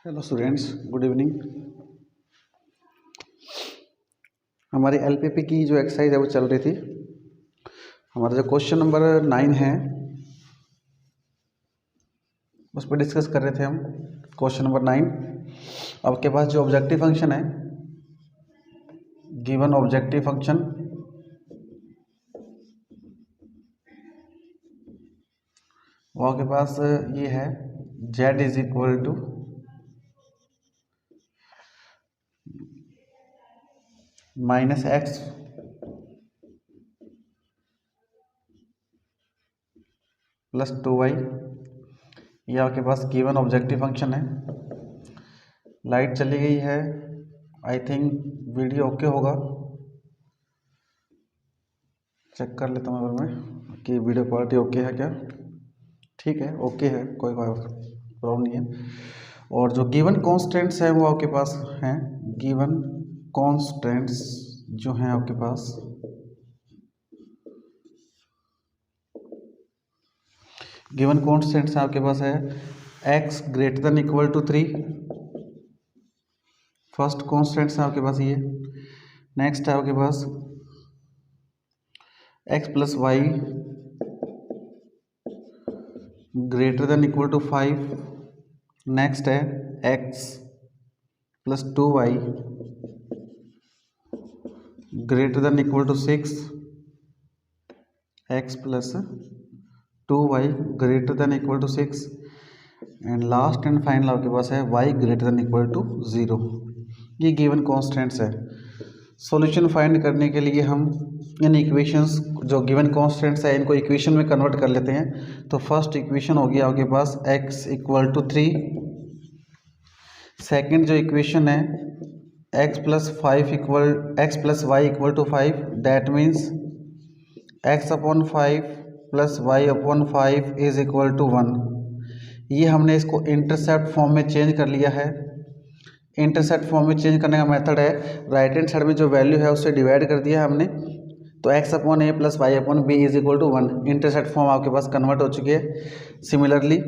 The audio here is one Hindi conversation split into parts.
Hello students, good evening. हमारी एलपीपी की जो एक्सरसाइज है वो चल रही थी। हमारा जो क्वेश्चन नंबर 9 है उस पर डिस्कस कर रहे थे हम। क्वेश्चन नंबर 9, आपके पास जो ऑब्जेक्टिव फंक्शन है, गिवन ऑब्जेक्टिव फंक्शन वो आपके पास ये है z is equal to -x plus 2y। ये आपके पास गिवन ऑब्जेक्टिव फंक्शन है। लाइट चली गई है, आई थिंक वीडियो ओके होगा। चेक कर लेता हूँ अगर मैं कि वीडियो क्वालिटी ओके है क्या। ठीक है, ओके है, कोई प्रॉब्लम नहीं है। और जो गिवन कॉन्स्टेंट्स हैं वो आपके पास हैं। गिवन कॉन्स्टेंट्स जो हैं आपके पास, गिवन कॉन्स्टेंट्स आपके पास है x greater than equal to 3। First constants है आपके पास ये। नेक्स्ट है आपके पास x plus y greater than equal to 5। Next है x plus 2y greater than equal to 6। x plus 2y greater than equal to 6 and last and final आपके पास है y greater than equal to 0। ये गिवन कॉन्स्टेंट्स है। सॉल्यूशन फाइंड करने के लिए हम इन इक्वेशंस जो गिवन कॉन्स्टेंट्स है इनको इक्वेशन में कन्वर्ट कर लेते हैं। तो फर्स्ट इक्वेशन होगी आपके पास x इक्वल टू 3। सेकेंड जो इक्वेशन है x plus y equal to 5, that means x upon 5 plus y upon 5 is equal to 1। ये हमने इसको इंटरसेप्ट फॉर्म में चेंज कर लिया है। इंटरसेप्ट फॉर्म में चेंज करने का मेथड है राइट हैंड साइड में जो वैल्यू है उससे डिवाइड कर दिया है हमने। तो x upon a plus y upon b is equal to 1। Intercept form आपके पास कन्वर्ट हो चुकी है। सिमिलरली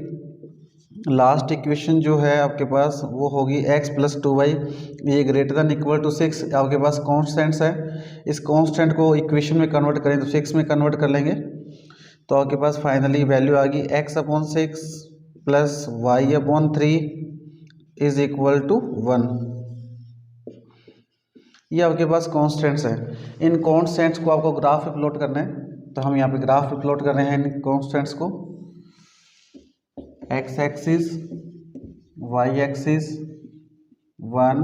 लास्ट इक्वेशन जो है आपके पास वो होगी x प्लस 2y ये ग्रेटर देन इक्वल टू 6। आपके पास कॉन्स्टेंट्स है, इस कॉन्स्टेंट को इक्वेशन में कन्वर्ट करें तो 6 में कन्वर्ट कर लेंगे। तो आपके पास फाइनली वैल्यू आ गई x upon 6 plus y upon 3 is equal to 1। ये आपके पास कॉन्स्टेंट्स है। इन कॉन्स्टेंट्स को आपको ग्राफ पे प्लॉट करना है। तो हम यहाँ पे ग्राफ पे प्लॉट कर रहे हैं इन कॉन्स्टेंट्स को। x axis, y axis 1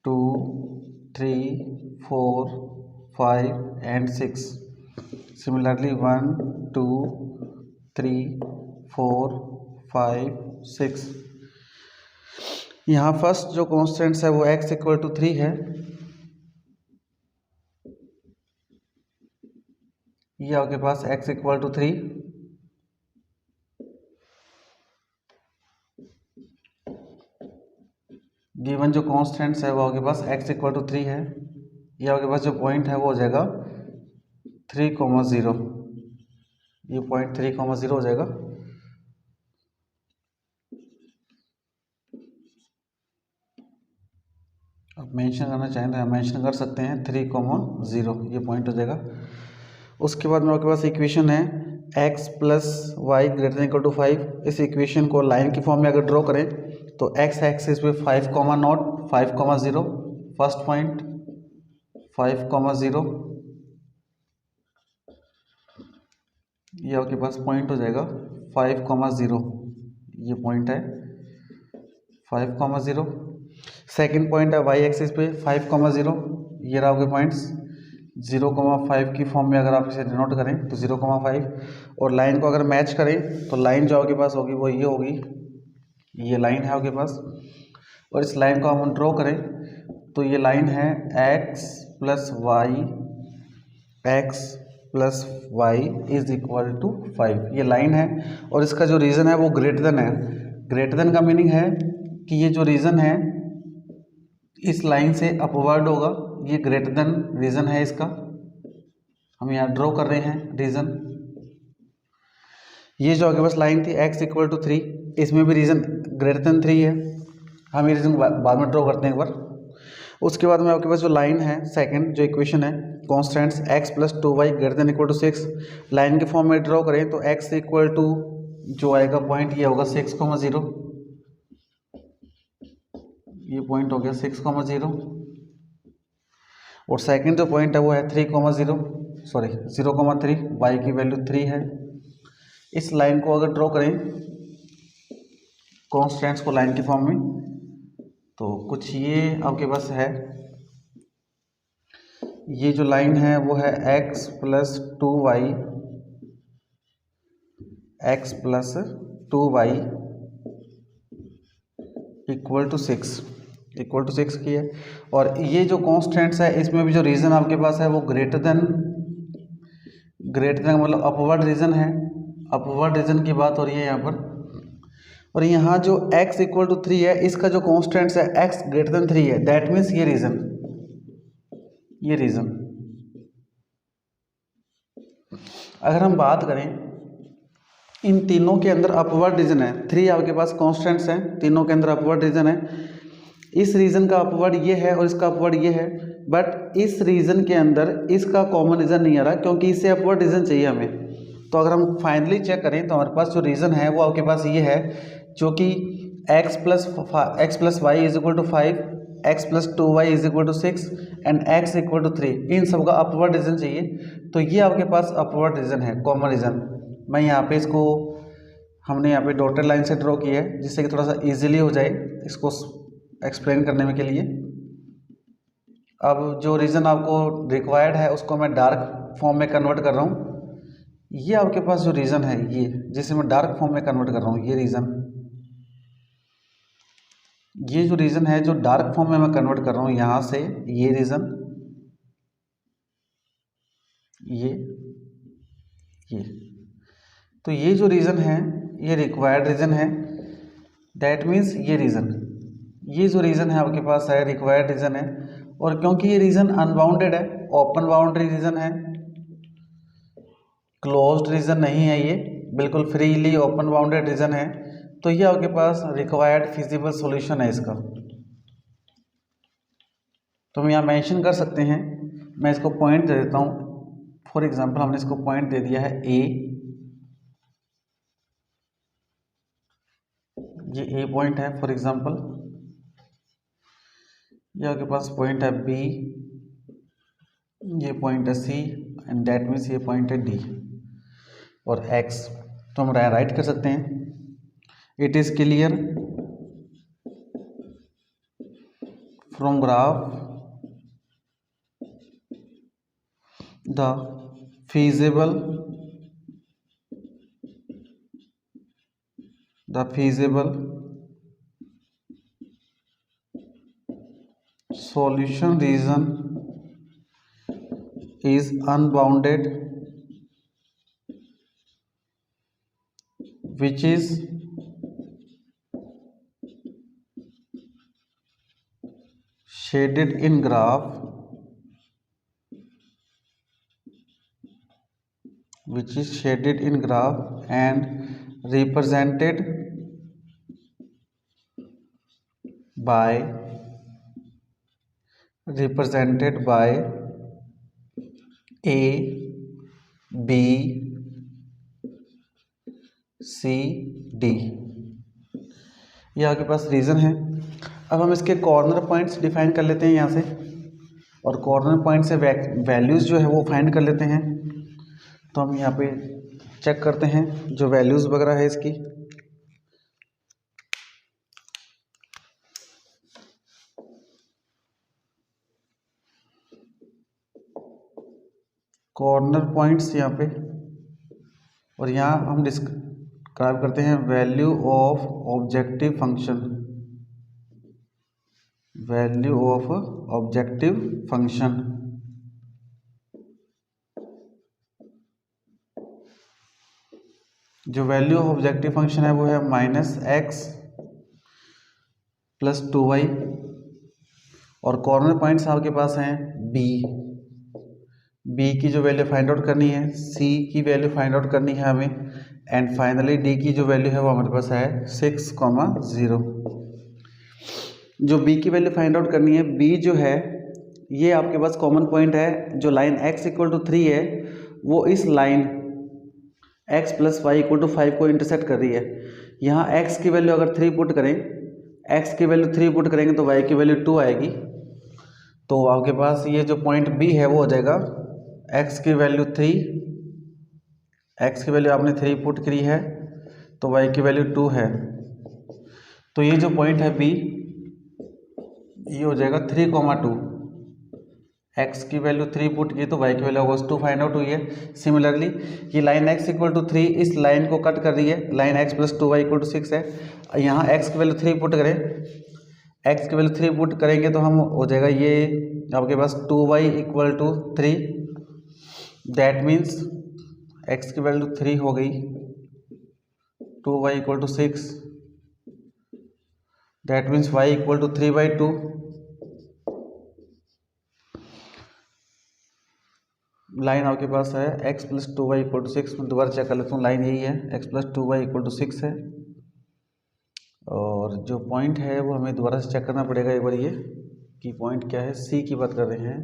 2 3 4 5 and 6। Similarly 1 2 3 4 5 6। यहाँ फर्स्ट जो कॉन्स्टेंट्स है वो x इक्वल टू 3 है। ये आपके पास x इक्वल टू 3। गिवन जो कॉन्स्टेंट्स है वो आपके पास x इक्वल टू 3 है। ये आपके पास जो पॉइंट है वो हो जाएगा 3,0। ये पॉइंट 3,0 हो जाएगा। अब मेंशन करना चाहें तो मेंशन कर सकते हैं 3,0 ये पॉइंट हो जाएगा। उसके बाद में आपके पास इक्वेशन है x plus y greater than equal to 5। इस इक्वेशन को लाइन की फॉर्म में अगर ड्रॉ करें तो x एक्सिस पे 5,0 5,0 फर्स्ट पॉइंट 5,0 ये आपके पास पॉइंट हो जाएगा 5,0। ये पॉइंट है 5,0। सेकेंड पॉइंट है y एक्सिस पे 5,0। ये रहा आपके पॉइंट्स 0,5 की फॉर्म में अगर आप इसे डिनोट करें तो 0,5। और लाइन को अगर मैच करें तो लाइन जो आपके पास होगी वो ये होगी। ये लाइन है आपके पास और इस लाइन को हम ड्रॉ करें तो ये लाइन है x plus y is equal to 5। ये लाइन है और इसका जो रीज़न है वो ग्रेटर देन है। ग्रेटर देन का मीनिंग है कि ये जो रीज़न है इस लाइन से अपवर्ड होगा। ये ग्रेटर देन रीज़न है इसका, हम यहाँ ड्रॉ कर रहे हैं रीज़न। ये जो आपके पास लाइन थी x इक्वल टू 3, इसमें भी रीज़न ग्रेटर देन 3 है। हम ये रीजन बाद में ड्रॉ करते हैं एक बार। उसके बाद में आपके पास जो लाइन है, सेकंड जो इक्वेशन है, constants x + 2y greater than equal to 6, line के फॉर्म में ड्रॉ करें तो x इक्वल टू जो आएगा पॉइंट ये होगा 6,0, ये पॉइंट हो गया 6,0 और सेकंड जो पॉइंट है वो है 0,3, y की वैल्यू 3 है। इस लाइन को अगर ड्रॉ करें कॉन्स्टेंट्स को लाइन के फॉर्म में तो कुछ ये आपके पास है, ये जो लाइन है वो है x + 2y इक्वल टू 6 की है। और ये जो कॉन्स्टेंट्स है इसमें भी जो रीजन आपके पास है वो ग्रेटर देन मतलब अपवर्ड रीजन है, अपवर्ड रीजन की बात हो रही है यहाँ पर। और यहाँ जो x इक्वल टू 3 है इसका जो कॉन्स्टेंट्स है x ग्रेटर देन 3 है, दैट मीन्स ये रीजन। अगर हम बात करें इन तीनों के अंदर अपवर्ड रीजन है, 3 आपके पास कॉन्स्टेंट्स हैं, तीनों के अंदर अपवर्ड रीजन है। इस रीजन का अपवर्ड ये है और इसका अपवर्ड ये है, बट इस रीजन के अंदर इसका कॉमन रीजन नहीं आ रहा क्योंकि इससे अपवर्ड रीजन चाहिए हमें। तो अगर हम फाइनली चेक करें तो हमारे पास जो रीजन है वो आपके पास ये है, जो कि x + y = 5, x + 2y = 6 and x = 3, इन सब का अपवर्ड रीजन चाहिए। तो ये आपके पास अपवर्ड रीजन है, कॉमन रीजन। मैं यहाँ पे इसको हमने यहाँ पे डॉटेड लाइन से ड्रॉ किया है जिससे कि थोड़ा सा इजीली हो जाए इसको एक्सप्लेन करने में के लिए। अब जो रीजन आपको रिक्वायर्ड है उसको मैं डार्क फॉर्म में कन्वर्ट कर रहा हूँ। ये आपके पास जो रीजन है ये, जिसे मैं डार्क फॉर्म में कन्वर्ट कर रहा हूँ, ये जो रीजन है जो डार्क फॉर्म में मैं कन्वर्ट कर रहा हूँ यहाँ से, ये रीजन, ये तो ये जो रीजन है ये रिक्वायर्ड रीजन है, दैट मीन्स ये जो रीजन है आपके पास है रिक्वायर्ड रीजन है। और क्योंकि ये रीजन अनबाउंडेड है, ओपन बाउंड्री रीजन है, क्लोज्ड रीजन नहीं है, ये बिल्कुल फ्रीली ओपन बाउंडेड रीजन है, तो ये आपके पास रिक्वायर्ड फिजिबल सॉल्यूशन है इसका। तो हम यहाँ मेंशन कर सकते हैं, मैं इसको पॉइंट दे देता हूँ। फॉर एग्जांपल हमने इसको पॉइंट दे दिया है ए, ये ए पॉइंट है फॉर एग्जांपल, ये आपके पास पॉइंट है बी, ये पॉइंट है सी एंड दैट मीन्स ये पॉइंट है डी और एक्स। तो हम राइट कर सकते हैं, it is clear from graph the feasible solution region is unbounded, which is shaded in graph, and represented by A, B, C, D। ये आपके पास रीजन है। अब हम इसके कॉर्नर पॉइंट्स डिफाइन कर लेते हैं यहाँ से, और कॉर्नर पॉइंट से वैल्यूज़ जो है वो फाइंड कर लेते हैं। तो हम यहाँ पे चेक करते हैं जो वैल्यूज़ वगैरह है इसकी। कॉर्नर पॉइंट्स यहाँ पे, और यहाँ हम डिस्क्राइब करते हैं वैल्यू ऑफ ऑब्जेक्टिव फंक्शन। जो वैल्यू ऑफ ऑब्जेक्टिव फंक्शन है वो है -x + 2y, और कॉर्नर पॉइंट्स आपके पास हैं बी की जो वैल्यू फाइंड आउट करनी है, सी की वैल्यू फाइंड आउट करनी है हमें, एंड फाइनली डी की जो वैल्यू है वो हमारे पास है 6,0। जो बी की वैल्यू फाइंड आउट करनी है, बी जो है ये आपके पास कॉमन पॉइंट है, जो लाइन x इक्वल टू 3 है वो इस line x plus y equal to 5 को इंटरसेक्ट कर रही है। यहाँ x की वैल्यू अगर 3 पुट करें, x की वैल्यू 3 पुट करेंगे तो y की वैल्यू 2 आएगी। तो आपके पास ये जो पॉइंट B है वो हो जाएगा x की वैल्यू 3, x की वैल्यू आपने 3 पुट करी है तो y की वैल्यू 2 है। तो ये जो पॉइंट है B ये हो जाएगा 3,2। x की वैल्यू 3 पुट की तो y की वैल्यू होगा 2 फाइंड आउट हुई है। सिमिलरली ये लाइन x इक्वल टू 3 इस लाइन को कट कर रही है, line x plus 2y equal to 6 है। यहाँ x की वैल्यू 3 पुट करें, x की वैल्यू 3 पुट करेंगे तो हम हो जाएगा ये आपके पास 2y equal to 3। That means x की वैल्यू 3 हो गई, 2y equal to 6। That means y equal to 3/2। Line आपके पास है x plus 2y equal to 6। मैं दोबारा चेक कर लेता हूँ, लाइन यही है x plus 2y equal to 6 है। और जो पॉइंट है वो हमें दोबारा से चेक करना पड़ेगा एक बार, ये कि पॉइंट क्या है। C की बात कर रहे हैं,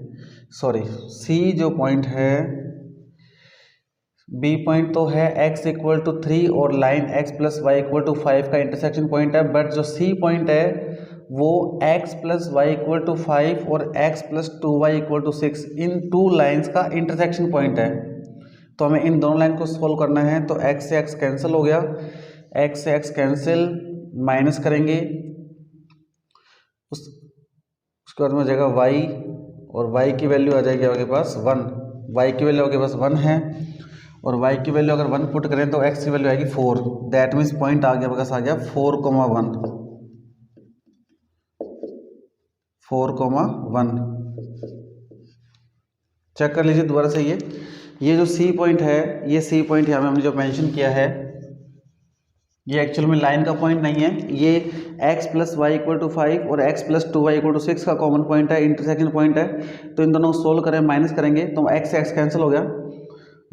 सॉरी C जो पॉइंट है, B पॉइंट तो है x इक्वल टू 3 और line x plus y equal to 5 का इंटरसेक्शन पॉइंट है। बट जो C पॉइंट है वो x plus y equal to 5 और x plus 2y equal to 6 इन टू लाइंस का इंटरसेक्शन पॉइंट है। तो हमें इन दोनों लाइन को सोल्व करना है। तो x से x कैंसिल हो गया, x से x कैंसिल, माइनस करेंगे उसके बाद में हो जाएगा y और y की वैल्यू आ जाएगी आपके पास 1। y की वैल्यू आपके पास 1 है और y की वैल्यू अगर 1 पुट करें तो x की वैल्यू आएगी 4। दैट मीन्स पॉइंट आ गया आपके पास, आ गया 4,1। 4,1 चेक कर लीजिए दोबारा से। ये जो C पॉइंट है, ये C पॉइंट यहाँ में हमने जो मेंशन किया है ये एक्चुअल में लाइन का पॉइंट नहीं है, ये x plus y equal to 5 और x plus 2y equal to 6 का कॉमन पॉइंट है, इंटरसेक्शन पॉइंट है। तो इन दोनों को सोल्व करें, माइनस करेंगे तो x से x कैंसिल हो गया,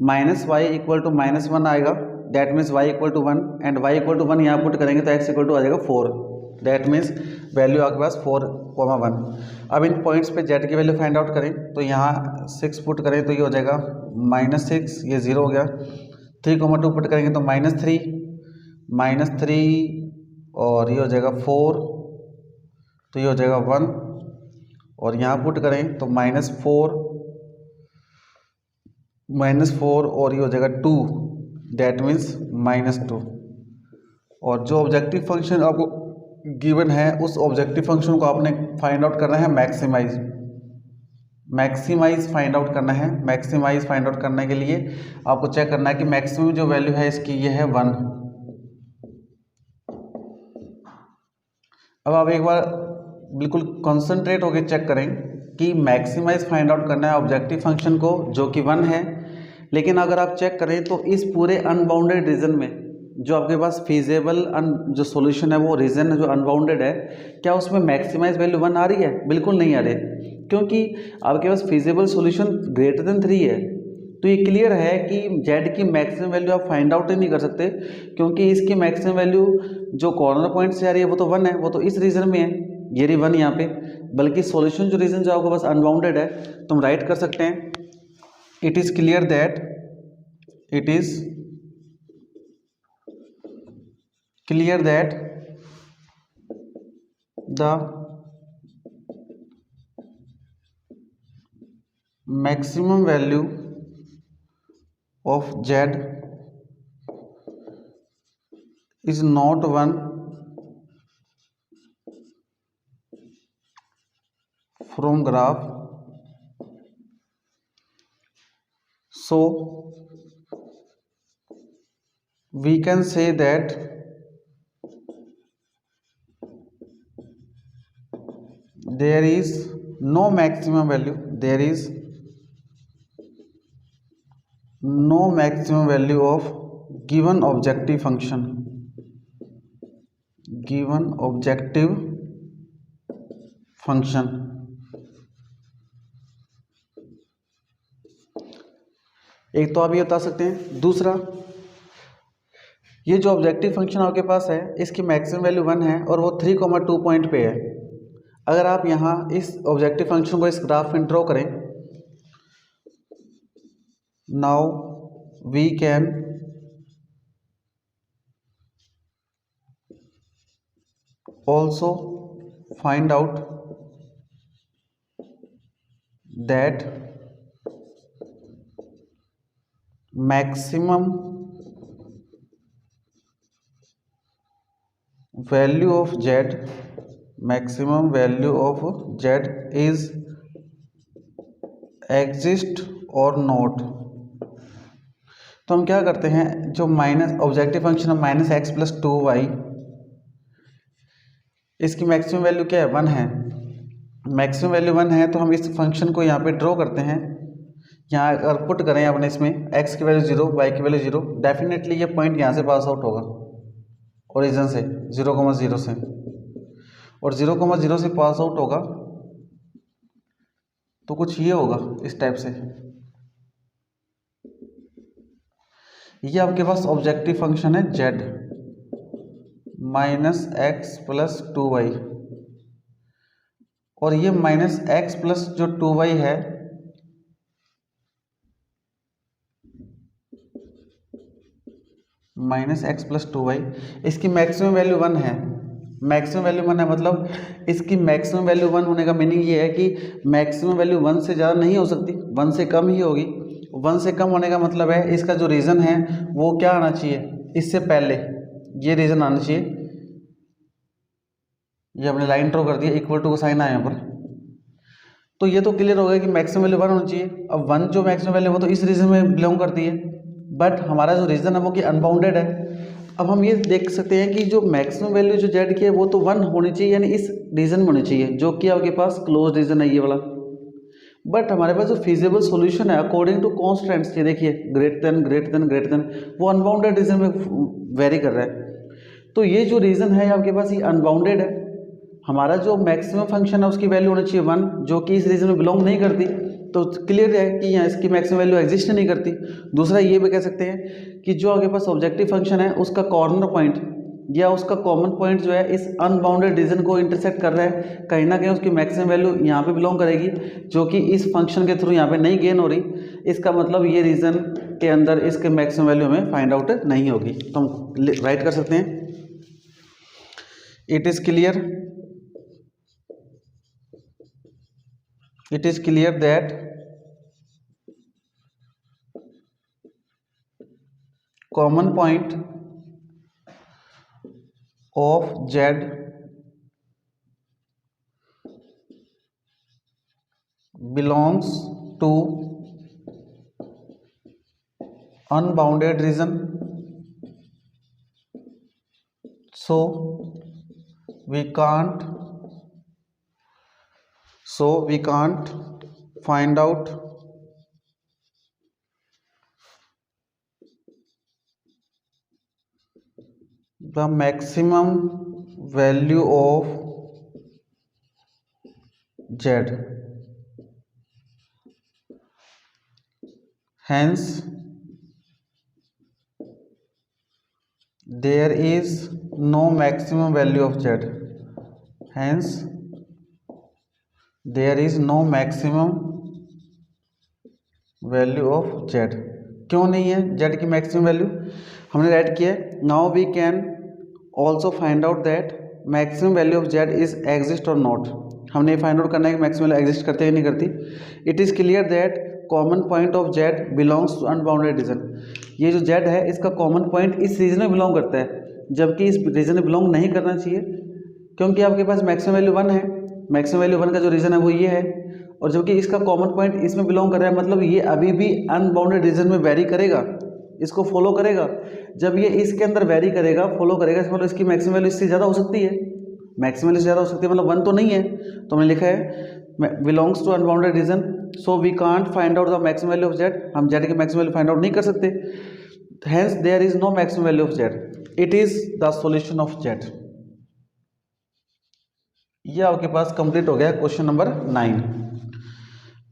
माइनस वाई इक्वल टू -1 आएगा। That means y equal to 1 and y equal to 1 यहाँ पुट करेंगे तो x इक्वल टू आ जाएगा 4। दैट मीन्स वैल्यू आपके पास 4,1। अब इन पॉइंट्स पे z की वैल्यू फाइंड आउट करें तो यहाँ 6 पुट करें तो ये हो जाएगा -6, ये 0 हो गया। 3,2 पुट करेंगे तो -3 और ये हो जाएगा 4, तो ये हो जाएगा 1 और यहाँ पुट करें तो -4 और ये हो जाएगा 2। That means -2। और जो ऑब्जेक्टिव फंक्शन आपको गिवन है उस ऑब्जेक्टिव फंक्शन को आपने फाइंड आउट करना है, मैक्सिमाइज फाइंड आउट करना है। मैक्सिमाइज फाइंड आउट करने के लिए आपको चेक करना है कि मैक्सिमम जो वैल्यू है इसकी ये है 1। अब आप एक बार बिल्कुल कॉन्सेंट्रेट होकर चेक करें कि मैक्सिमाइज फाइंड आउट करना है ऑब्जेक्टिव फंक्शन को जो कि 1 है। लेकिन अगर आप चेक करें तो इस पूरे अनबाउंडेड रीजन में जो आपके पास फीजेबल जो सॉल्यूशन है वो रीजन जो अनबाउंडेड है, क्या उसमें मैक्सिमाइज वैल्यू 1 आ रही है? बिल्कुल नहीं आ रही है, क्योंकि आपके पास फीजेबल सॉल्यूशन ग्रेटर देन 3 है। तो ये क्लियर है कि z की मैक्सिमम वैल्यू आप फाइंड आउट ही नहीं कर सकते, क्योंकि इसकी मैक्सिमम वैल्यू जो कॉर्नर पॉइंट से आ रही है वो तो 1 है, वो तो इस रीजन में है, ये रही 1 यहाँ पे। बल्कि सॉल्यूशन जो रीजन जो आपके पास अनबाउंडेड है तो हम राइट कर सकते हैं, it is clear that the maximum value of z is not 1 from graph, so we can say that there is no maximum value, there is no maximum value of given objective function, एक तो आप ये बता सकते हैं। दूसरा, ये जो ऑब्जेक्टिव फंक्शन आपके पास है इसकी मैक्सिमम वैल्यू 1 है और वो 3,2 पॉइंट पे है। अगर आप यहाँ इस ऑब्जेक्टिव फंक्शन को इस ग्राफ में ड्रॉ करें, now we can also find out that maximum value of z is exist or not। तो हम क्या करते हैं, जो माइनस ऑब्जेक्टिव फंक्शन है माइनस एक्स प्लस 2y, इसकी मैक्सिमम वैल्यू क्या है, 1 है। मैक्सिमम वैल्यू 1 है तो हम इस फंक्शन को यहाँ पे ड्रॉ करते हैं। यहाँ अगर पुट करें अपने इसमें x की वैल्यू 0, y की वैल्यू 0, डेफिनेटली ये पॉइंट यहाँ से पास आउट होगा ओरिजिन से 0,0 से, और 0,0 से पास आउट होगा तो कुछ ये होगा इस टाइप से। ये आपके पास ऑब्जेक्टिव फंक्शन है z minus x plus 2y, और ये माइनस एक्स प्लस जो 2y है माइनस एक्स प्लस 2y, इसकी मैक्सिमम वैल्यू 1 है। मैक्सिमम वैल्यू 1 है मतलब इसकी मैक्सिमम वैल्यू 1 होने का मीनिंग ये है कि मैक्सिमम वैल्यू 1 से ज़्यादा नहीं हो सकती, 1 से कम ही होगी। 1 से कम होने का मतलब है इसका जो रीज़न है वो क्या आना चाहिए, इससे पहले ये रीज़न आना चाहिए। ये हमने लाइन ड्रॉ कर दिया, इक्वल टू का साइन आया यहाँ पर, तो ये तो क्लियर हो गया कि मैक्सिमम वैल्यू 1 होनी चाहिए। अब 1 जो मैक्सिमम वैल्यू वो तो इस रीजन में बिलोंग करती है, बट हमारा जो रीजन है वो कि अनबाउंडेड है। अब हम ये देख सकते हैं कि जो मैक्सिमम वैल्यू जो जेड की है वो तो 1 होनी चाहिए, यानी इस रीजन में होनी चाहिए जो कि आपके पास क्लोज रीजन है ये वाला। बट हमारे पास जो फिजिबल सॉल्यूशन है अकॉर्डिंग टू कॉन्स्टेंट्स, ये देखिए ग्रेटर देन वो अनबाउंडेड रीजन में वेरी कर रहा है। तो ये जो रीजन है आपके पास ये अनबाउंडेड है। हमारा जो मैक्सिमम फंक्शन है उसकी वैल्यू होनी चाहिए 1, जो कि इस रीजन में बिलोंग नहीं करती, तो क्लियर है कि यहाँ इसकी मैक्सिमम वैल्यू एग्जिस्ट नहीं करती। दूसरा ये भी कह सकते हैं कि जो आपके पास ऑब्जेक्टिव फंक्शन है उसका कॉर्नर पॉइंट या उसका कॉमन पॉइंट जो है इस अनबाउंडेड रीजन को इंटरसेक्ट कर रहा है, कहीं ना कहीं उसकी मैक्सिमम वैल्यू यहाँ पे बिलोंग करेगी, जो कि इस फंक्शन के थ्रू यहाँ पे नहीं गेन हो रही। इसका मतलब ये रीजन के अंदर इसके मैक्सिमम वैल्यू हमें फाइंड आउट नहीं होगी। तो हम राइट कर सकते हैं, it is clear that common point of Z belongs to unbounded region, so we can't find out the maximum value of Z. Hence there is no maximum value of Z. Hence there is no maximum value of Z. क्यों नहीं है Z की मैक्सिमम वैल्यू, हमने राइट किया है। Now we can also find out that maximum value of Z is exist और नॉट। हमने फाइंड आउट करना है कि मैक्सिमम वैल्यू एग्जिस्ट करती है कि नहीं करती। It is clear that common point of Z belongs to unbounded region. ये जो Z है इसका कॉमन पॉइंट इस रीजन में बिलोंग करता है, जबकि इस रीजन में बिलोंग नहीं करना चाहिए, क्योंकि आपके पास मैक्सिमम वैल्यू 1 है। मैक्सिमम वैल्यू 1 का जो रीजन है वो ये है, और जबकि इसका कॉमन पॉइंट इसमें बिलोंग कर रहा है, मतलब ये अभी भी अनबाउंडेड रीजन में वेरी करेगा, इसको फॉलो करेगा। जब ये इसके अंदर वेरी करेगा, फॉलो करेगा, मतलब इसकी मैक्सिमम वैल्यू इससे ज़्यादा हो सकती है। मैक्सिमम वैल्यू ज़्यादा हो सकती है, मतलब 1 तो नहीं है। तो हमने लिखा है belongs to unbounded region, so we can't find out the maximum value of Z। हम Z की मैक्सिमम वैल्यू फाइंड आउट नहीं कर सकते। Hence there is no maximum value of Z। It is the solution of Z। ये आपके पास कंप्लीट हो गया क्वेश्चन नंबर 9।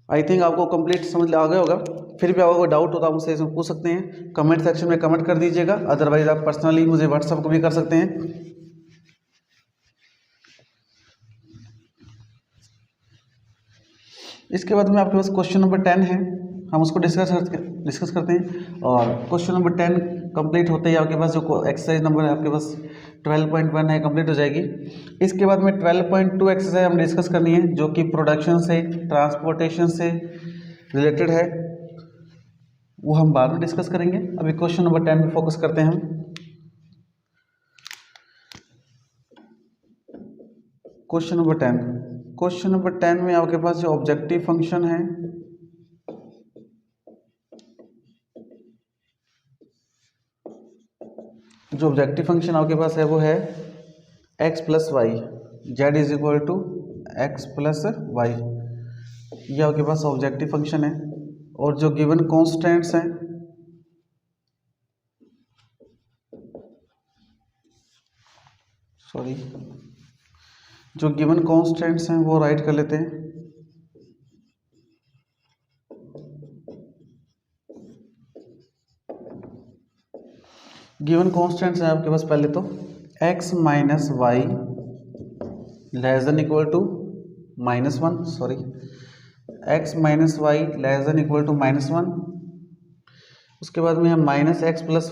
आई थिंक आपको कंप्लीट समझ आ गया होगा। फिर भी आपको कोई डाउट हो तो आप मुझसे इसमें पूछ सकते हैं, कमेंट सेक्शन में कमेंट कर दीजिएगा, अदरवाइज आप पर्सनली मुझे व्हाट्सअप को भी कर सकते हैं। इसके बाद में आपके पास क्वेश्चन नंबर 10 है, हम उसको डिस्कस करते हैं। और क्वेश्चन नंबर 10 कंप्लीट होते ही आपके पास जो एक्सरसाइज नंबर है आपके पास 12.1 है कंप्लीट हो जाएगी। इसके बाद में 12.2 एक्सरसाइज हम डिस्कस करनी है जो कि प्रोडक्शन से ट्रांसपोर्टेशन से रिलेटेड है, वो हम बाद में डिस्कस करेंगे। अभी क्वेश्चन नंबर 10 पे फोकस करते हैं हम। क्वेश्चन नंबर 10 में आपके पास जो ऑब्जेक्टिव फंक्शन है, जो ऑब्जेक्टिव फंक्शन आपके पास है वो है x plus y, z is equal to x plus y, ये आपके पास ऑब्जेक्टिव फंक्शन है। और जो गिवन कॉन्स्टेंट्स हैं, जो गिवन कॉन्स्टेंट्स हैं वो राइट कर लेते हैं। गिवन कॉन्स्टेंट्स हैं आपके पास पहले तो x minus y less than equal to -1, x minus y less than equal to -1। उसके बाद में है minus x plus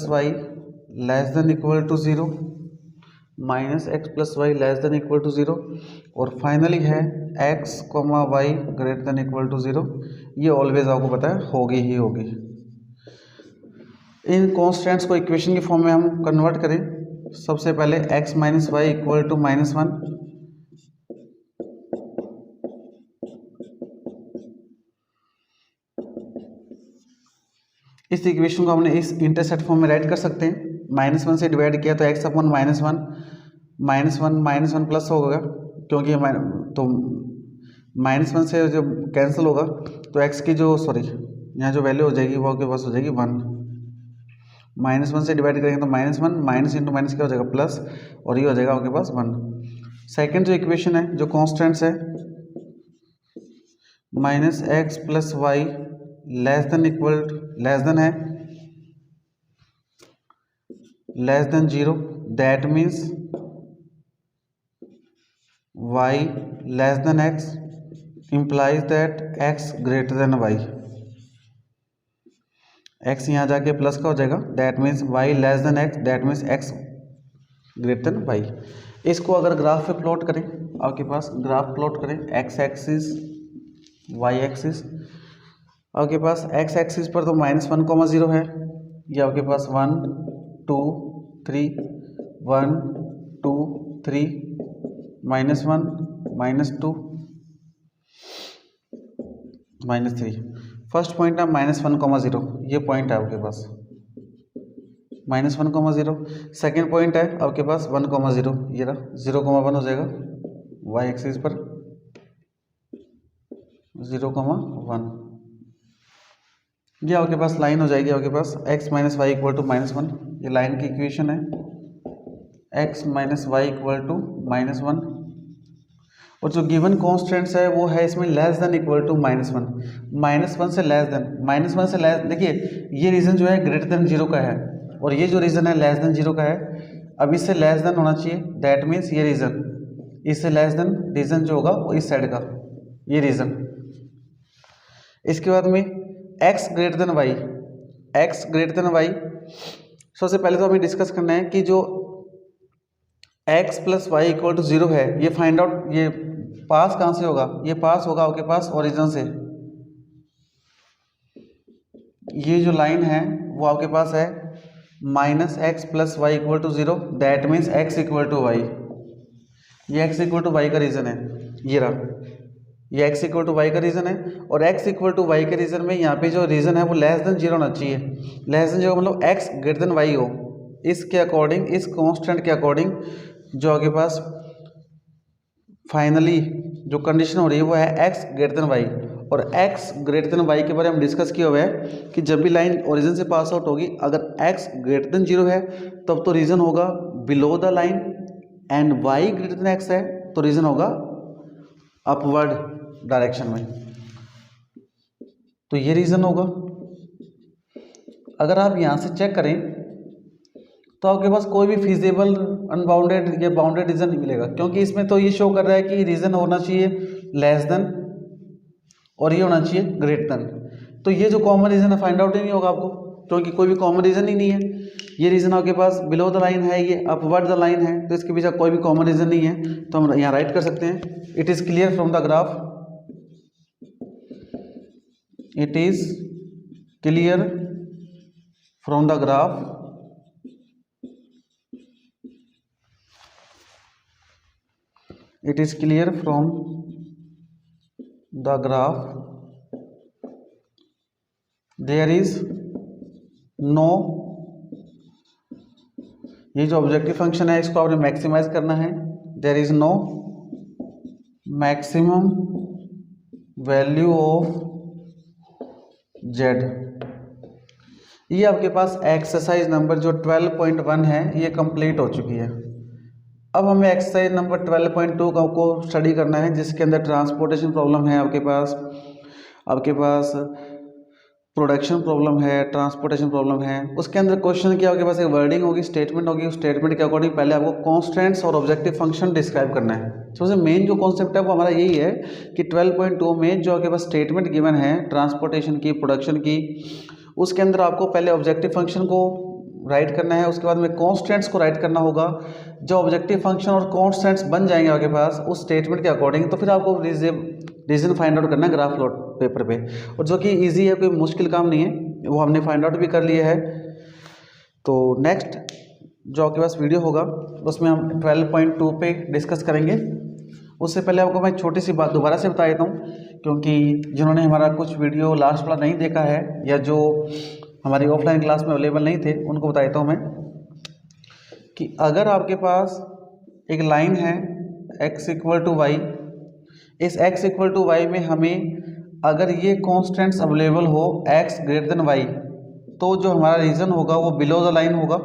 y less than equal to 0, और फाइनली है x, y greater than equal to 0। ये ऑलवेज आपको पता है होगी ही होगी। इन कॉन्स्टेंट्स को इक्वेशन के फॉर्म में हम कन्वर्ट करें। सबसे पहले x minus y equal to -1, इस इक्वेशन को हमने इस इंटरसेप्ट फॉर्म में राइट कर सकते हैं। -1 से डिवाइड किया तो x अपॉन -1 प्लस होगा, क्योंकि तो -1 से जब कैंसिल होगा तो x की जो यहाँ जो वैल्यू हो जाएगी वो आपके पास हो जाएगी 1। -1 से डिवाइड करेंगे तो -1, माइनस इंटू माइनस क्या हो जाएगा प्लस, और ये हो जाएगा आपके पास 1। सेकेंड जो इक्वेशन है जो कॉन्स्टेंट्स है -x plus y less than 0, that means y less than x implies that x greater than y। x यहाँ जाके प्लस का हो जाएगा, that means y less than x, that means x greater than y। इसको अगर ग्राफ पे प्लॉट करें, आपके पास ग्राफ प्लॉट करें x एक्सिस y एक्सिस, आपके पास x एक्सिस पर तो -1,0 है, ये आपके पास 1 2 3 -1 -2 -3। फर्स्ट पॉइंट है -1,0, ये पॉइंट है आपके पास -1,0। सेकेंड पॉइंट है आपके पास 1,0, ये रहा 0,1 हो जाएगा y एक्सिस पर 0,1। ये आपके पास लाइन हो जाएगी आपके पास x minus y equal to -1, ये लाइन की इक्वेशन है x minus y equal to -1। और जो गिवन कॉन्स्टेंट्स है वो है इसमें लेस देन इक्वल टू -1 से लेस देन, देखिए ये रीजन जो है ग्रेटर देन 0 का है और ये जो रीजन है लेस देन 0 का है। अब इससे लेस देन होना चाहिए, दैट मीन्स ये रीजन, इससे लेस देन रीजन जो होगा वो इस साइड का, ये रीजन। इसके बाद में x ग्रेटर देन वाई, सबसे पहले तो हमें डिस्कस करना है कि जो x plus y equal to 0 है, ये फाइंड आउट, ये पास कहाँ से होगा, ये पास होगा आपके पास ओरिजिन से। ये जो लाइन है वो आपके पास है -x plus y equal to 0, that means x equal to y, ये x इक्वल टू वाई का रीजन है, ये रहा, ये x इक्वल टू वाई का रीजन है। और x इक्वल टू वाई के रीजन में यहाँ पे जो रीजन है वो लेस देन 0 होना चाहिए, लेस देन 0 मतलब x ग्रेटर देन वाई हो। इसके अकॉर्डिंग, इस कांस्टेंट के अकॉर्डिंग जो आपके पास फाइनली जो कंडीशन हो रही है वो है x ग्रेटर देन वाई। और x ग्रेटर देन वाई के बारे में हम डिस्कस किया हुआ है कि जब भी लाइन ओरिजिन से पास आउट होगी, अगर x ग्रेटर देन 0 है तब तो रीजन होगा below the line, and y greater then x है तो रीजन होगा अपवर्ड, डायरेक्शन में, तो ये रीज़न होगा। अगर आप यहाँ से चेक करें तो आपके पास कोई भी फिजिबल अनबाउंडेड या बाउंडेड रीजन नहीं मिलेगा, क्योंकि इसमें तो ये शो कर रहा है कि रीजन होना चाहिए लेस देन और ये होना चाहिए ग्रेटर देन। तो ये जो कॉमन रीजन है फाइंड आउट ही नहीं होगा आपको, क्योंकि कोई भी कॉमन रीजन ही नहीं है। ये रीजन आपके पास बिलो द लाइन है, ये अपवर्ड द लाइन है, तो इसके पीछे कोई भी कॉमन रीजन नहीं है। तो हम यहाँ राइट कर सकते हैं, it is clear from the graph, it is clear from the graph it is clear from the graph there is no, ये जो ऑब्जेक्टिव फंक्शन है इसको आपने मैक्सिमाइज करना है, there is no maximum value of z. ये आपके पास एक्सरसाइज नंबर जो 12.1 है ये कंप्लीट हो चुकी है। अब हमें एक्सरसाइज नंबर 12.2 को स्टडी करना है, जिसके अंदर ट्रांसपोर्टेशन प्रॉब्लम है, आपके पास प्रोडक्शन प्रॉब्लम है, ट्रांसपोर्टेशन प्रॉब्लम है। उसके अंदर क्वेश्चन की आपके पास एक वर्डिंग होगी, स्टेटमेंट होगी, उस स्टेटमेंट के अकॉर्डिंग पहले आपको कॉन्स्टेंट्स और ऑब्जेक्टिव फंक्शन डिस्क्राइब करना है। सबसे मेन जो कॉन्सेप्ट है वो हमारा यही है कि 12.2 में जो आपके पास स्टेटमेंट गिवन है ट्रांसपोर्टेशन की, प्रोडक्शन की, उसके अंदर आपको पहले ऑब्जेक्टिव फंक्शन को राइट करना है, उसके बाद में कॉन्स्टेंट्स को राइट करना होगा। जो ऑब्जेक्टिव फंक्शन और कॉन्स्टेंट्स बन जाएंगे आपके पास उस स्टेटमेंट के अकॉर्डिंग, तो फिर आपको रीजन फाइंड आउट करना है ग्राफ प्लॉट पेपर पे, और जो कि इजी है, कोई मुश्किल काम नहीं है, वो हमने फाइंड आउट भी कर लिया है। तो नेक्स्ट जो आपके पास वीडियो होगा उसमें हम 12.2 पे डिस्कस करेंगे। उससे पहले आपको मैं छोटी सी बात दोबारा से बता देता हूँ, क्योंकि जिन्होंने हमारा कुछ वीडियो लास्ट वाला नहीं देखा है या जो हमारी ऑफलाइन क्लास में अवेलेबल नहीं थे उनको बता देता हूँ मैं कि अगर आपके पास एक लाइन है x = y, इस x = y में हमें अगर ये कॉन्स्टेंट्स अवेलेबल हो x > y, तो जो हमारा रीजन होगा वो बिलो द लाइन होगा।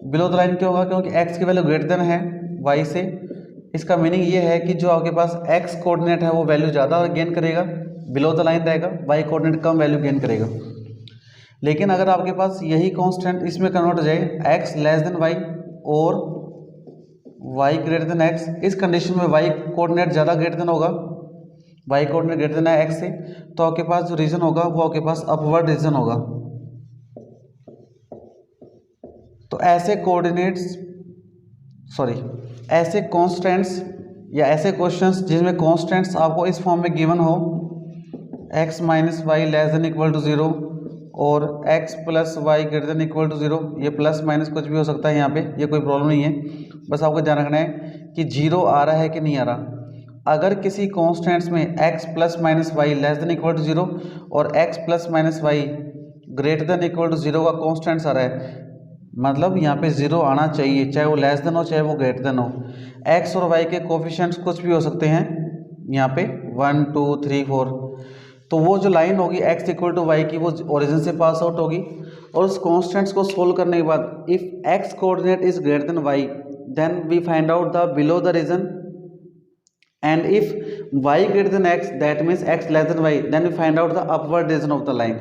बिलो द लाइन क्यों होगा? क्योंकि x की वैल्यू ग्रेटर देन है y से। इसका मीनिंग ये है कि जो आपके पास x कोऑर्डिनेट है वो वैल्यू ज़्यादा गेन करेगा, बिलो द लाइन रहेगा, y कोऑर्डिनेट कम वैल्यू गेन करेगा। लेकिन अगर आपके पास यही कांस्टेंट इसमें कन्वर्ट हो जाए x < y और y > x, इस कंडीशन में y कोऑर्डिनेट ज़्यादा ग्रेटर देन होगा, y कोऑर्डिनेट ग्रेटर देन है x से, तो आपके पास जो रीजन होगा वो आपके पास अपवर्ड रीजन होगा। तो ऐसे कांस्टेंट्स या ऐसे क्वेश्चंस जिसमें कांस्टेंट्स आपको इस फॉर्म में गिवन हो x - y < 0 और x + y > 0, ये प्लस माइनस कुछ भी हो सकता है यहाँ पे, ये कोई प्रॉब्लम नहीं है। बस आपको ध्यान रखना है कि 0 आ रहा है कि नहीं आ रहा। अगर किसी कॉन्स्टेंट्स में x + y < 0 और x + y > 0 का कॉन्स्टेंट्स आ रहा है, मतलब यहाँ पे 0 आना चाहिए, चाहे वो लेस देन हो चाहे वो ग्रेटर देन हो। x और y के कोफिशिएंट्स कुछ भी हो सकते हैं यहाँ पे 1 2 3 4, तो वो जो लाइन होगी x = y की वो ओरिजिन से पास आउट होगी। और उस कॉन्स्टेंट्स को सोल्व करने के बाद if x coordinate is greater than y then we find out the below the region, and if y greater than x that means x less than y then we find out the upward region of the line.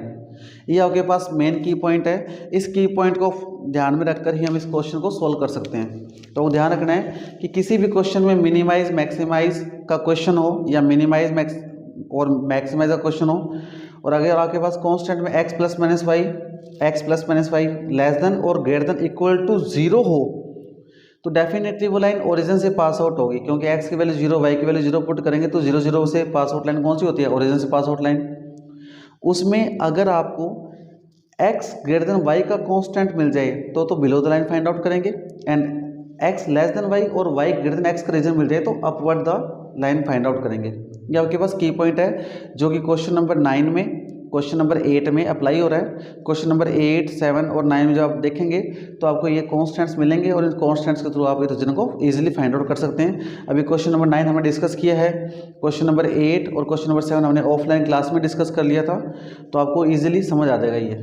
ये आपके पास मेन की पॉइंट है। इस की पॉइंट को ध्यान में रखकर ही हम इस क्वेश्चन को सोल्व कर सकते हैं। तो ध्यान रखना है कि किसी भी क्वेश्चन में मिनिमाइज मैक्सिमाइज का क्वेश्चन हो या मिनिमाइज मैक्सिमाइज का क्वेश्चन हो, और अगर आपके पास कांस्टेंट में x + y लेस देन और ग्रेटर देन इक्वल टू 0 हो, तो डेफिनेटली वो लाइन ओरिजिन से पास आउट होगी, क्योंकि x की वैल्यू 0 y की वैल्यू 0 पुट करेंगे तो 0 0 से पास आउट लाइन कौन सी होती है? ओरिजिन से पास आउट लाइन। उसमें अगर आपको x > y का कांस्टेंट मिल जाए तो below the line find out करेंगे, and x less than y और y > x का रीजन मिल जाए तो upward the line find out करेंगे। ये आपके पास की पॉइंट है जो कि क्वेश्चन नंबर 9 में, क्वेश्चन नंबर 8 में अप्लाई हो रहा है। क्वेश्चन नंबर 8, 7 और 9 में जब आप देखेंगे तो आपको ये कांस्टेंट्स मिलेंगे और इन कांस्टेंट्स के थ्रू आप इस रीजन को इजीली फाइंड आउट कर सकते हैं। अभी क्वेश्चन नंबर 9 हमने डिस्कस किया है, क्वेश्चन नंबर 8 और क्वेश्चन नंबर 7 हमने ऑफलाइन क्लास में डिस्कस कर लिया था, तो आपको ईजिली समझ आ जाएगा ये।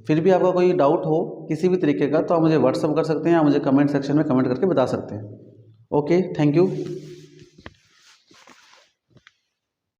फिर भी आपका कोई डाउट हो किसी भी तरीके का तो आप मुझे व्हाट्सअप कर सकते हैं या मुझे कमेंट सेक्शन में कमेंट करके बता सकते हैं। Okay, thank you.